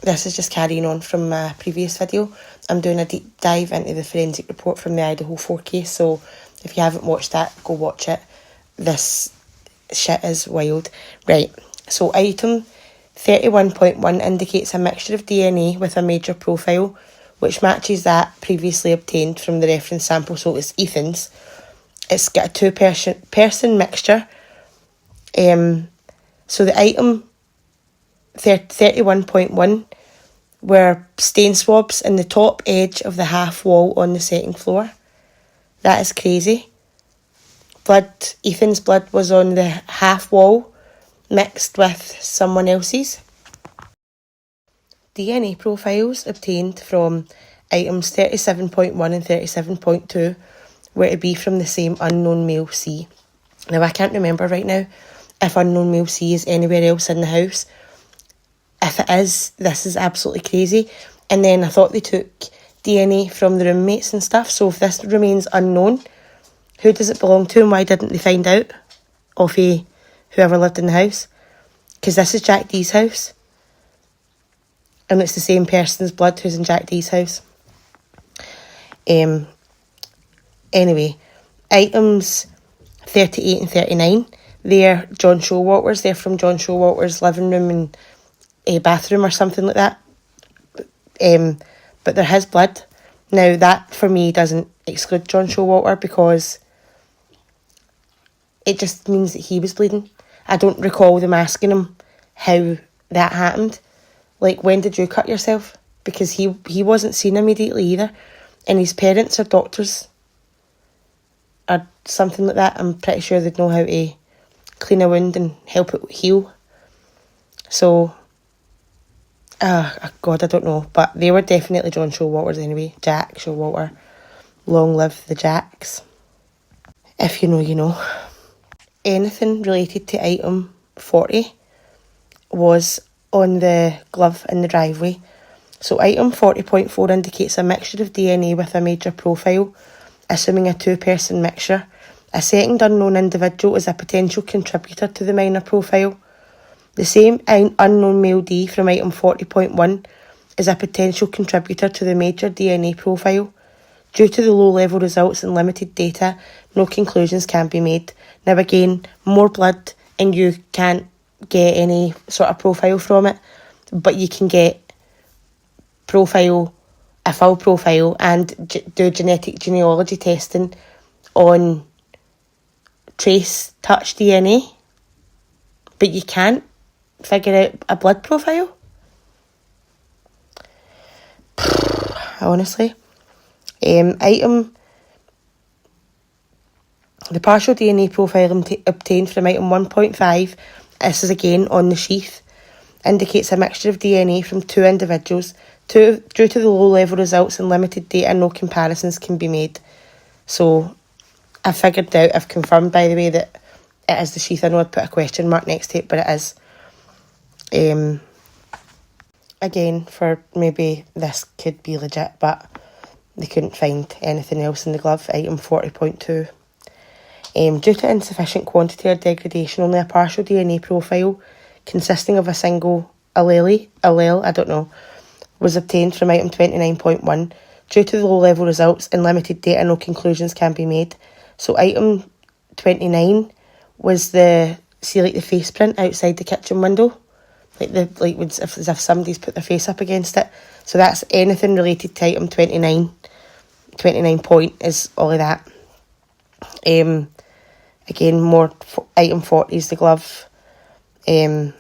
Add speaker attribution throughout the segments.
Speaker 1: this is just carrying on from my previous video. I'm doing a deep dive into the forensic report from the Idaho 4 case, so if you haven't watched that, go watch it. This shit is wild. Right, so item 31.1 indicates a mixture of DNA with a major profile, which matches that previously obtained from the reference sample, so it's Ethan's. It's got a two-person mixture. So the item 31.1 were stain swabs in the top edge of the half wall on the second floor. That is crazy. Ethan's blood was on the half wall mixed with someone else's. DNA profiles obtained from items 37.1 and 37.2 were to be from the same unknown male C. Now, I can't remember right now if unknown male C is anywhere else in the house. If it is, this is absolutely crazy. And then I thought they took DNA from the roommates and stuff. So if this remains unknown, who does it belong to and why didn't they find out of whoever lived in the house? Because this is Jack D's house. And it's the same person's blood who's in Jack D's house. Anyway, items 38 and 39, they're John Showalter's. They're from John Showalter's living room and a bathroom or something like that. But they're his blood. Now, that for me doesn't exclude John Showalter because it just means that he was bleeding. I don't recall them asking him how that happened. Like, when did you cut yourself? Because he wasn't seen immediately either. And his parents are doctors or something like that. I'm pretty sure they'd know how to clean a wound and help it heal. So, God, I don't know. But they were definitely John Showalter's anyway. Jack Showalter. Long live the Jacks. If you know, you know. Anything related to item 40 was on the glove in the driveway. So item 40.4 indicates a mixture of DNA with a major profile, assuming a two-person mixture. A second unknown individual is a potential contributor to the minor profile. The same unknown male D from item 40.1 is a potential contributor to the major DNA profile. Due to the low-level results and limited data, no conclusions can be made. Now again, more blood and you can't get any sort of profile from it, but you can get a full profile and do genetic genealogy testing on trace touch DNA, but you can't figure out a blood profile? Honestly. The partial DNA profile obtained from item 1.5, this is again on the sheath, indicates a mixture of DNA from two individuals. Due to the low-level results and limited data, no comparisons can be made. So, I've confirmed, by the way, that it is the sheath. I know I'd put a question mark next to it, but it is. Again, for maybe this could be legit, but they couldn't find anything else in the glove. Item 40.2. Due to insufficient quantity or degradation, only a partial DNA profile consisting of a single allele, was obtained from item 29.1. Due to the low-level results and limited data, no conclusions can be made. So item 29 was the face print outside the kitchen window, as if somebody's put their face up against it. So that's anything related to item 29. 29 point is all of that. Again, more item 40 is the glove. They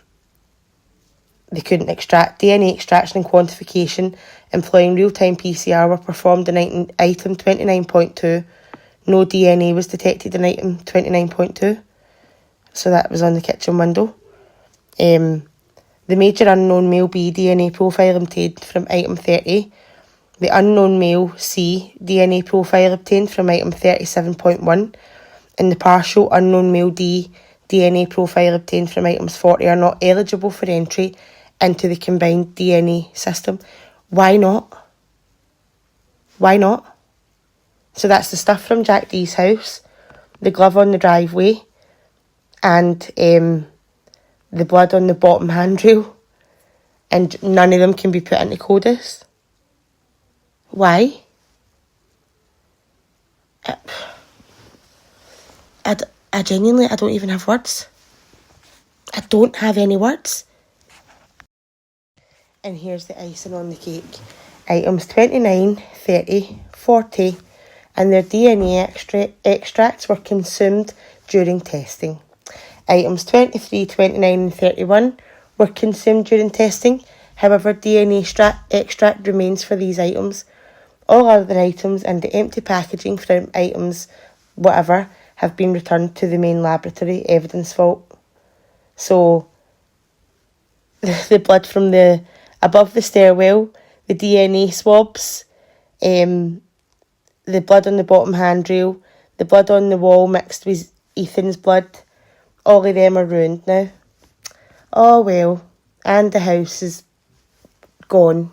Speaker 1: couldn't extract. DNA extraction and quantification employing real-time PCR were performed in item 29.2. No DNA was detected in item 29.2. So that was on the kitchen window. The major unknown male B DNA profile obtained from item 30. The unknown male C DNA profile obtained from item 37.1. And the partial unknown male D DNA profile obtained from items 40 are not eligible for entry into the combined DNA system. Why not? Why not? So that's the stuff from Jack D's house, the glove on the driveway, and the blood on the bottom handrail. and none of them can be put into CODIS. Why? I genuinely, I don't even have words. I don't have any words. And here's the icing on the cake. Items 29, 30, 40 and their DNA extracts were consumed during testing. Items 23, 29 and 31 were consumed during testing. However, DNA extract remains for these items. All other items and the empty packaging from items, whatever, have been returned to the main laboratory evidence vault. So, the blood from the above the stairwell, the DNA swabs, the blood on the bottom handrail, the blood on the wall mixed with Ethan's blood, all of them are ruined now. Oh well, and the house is gone.